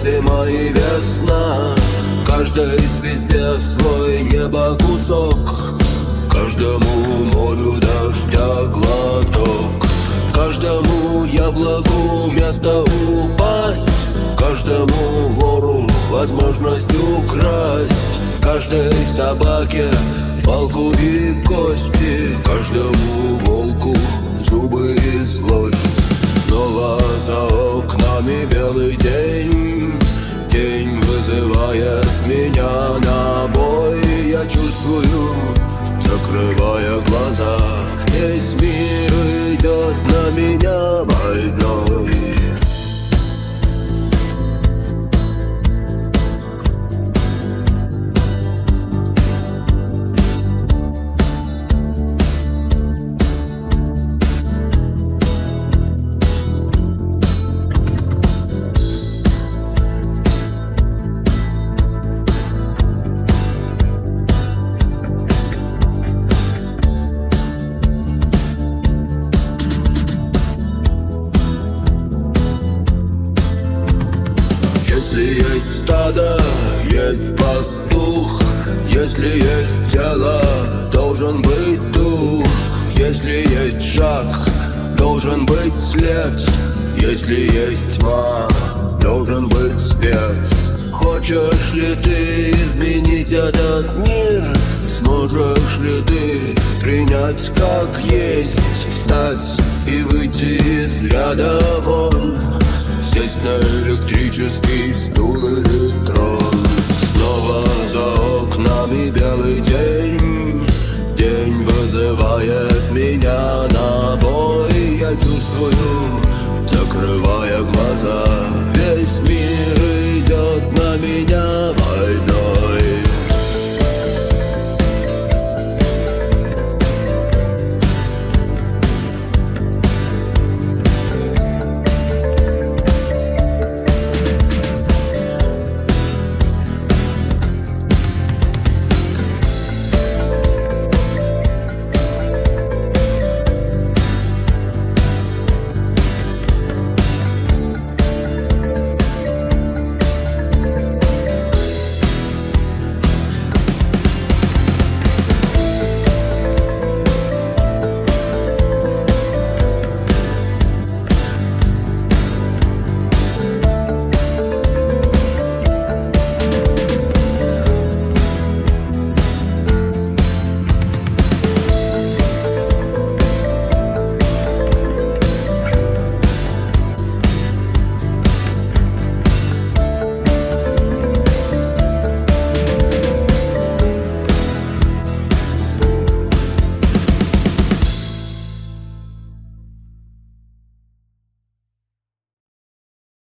зима и весна. Каждой звезде свой небо кусок, каждому морю дождя глоток, каждому яблоку место упасть, каждому вору возможность украсть, каждой собаке палку и кости, каждому волку зубы и злость. Снова за окнами белый день, день вызывает меня на бой. Я чувствую, закрывая глаза, весь мир идет на меня войной. Если есть стадо, есть пастух, если есть тело, должен быть дух. Если есть шаг, должен быть след. Если есть тьма, должен быть свет. Хочешь ли ты изменить этот мир? Сможешь ли ты принять как есть? Встать и выйти из ряда вон, сесть на электрический стул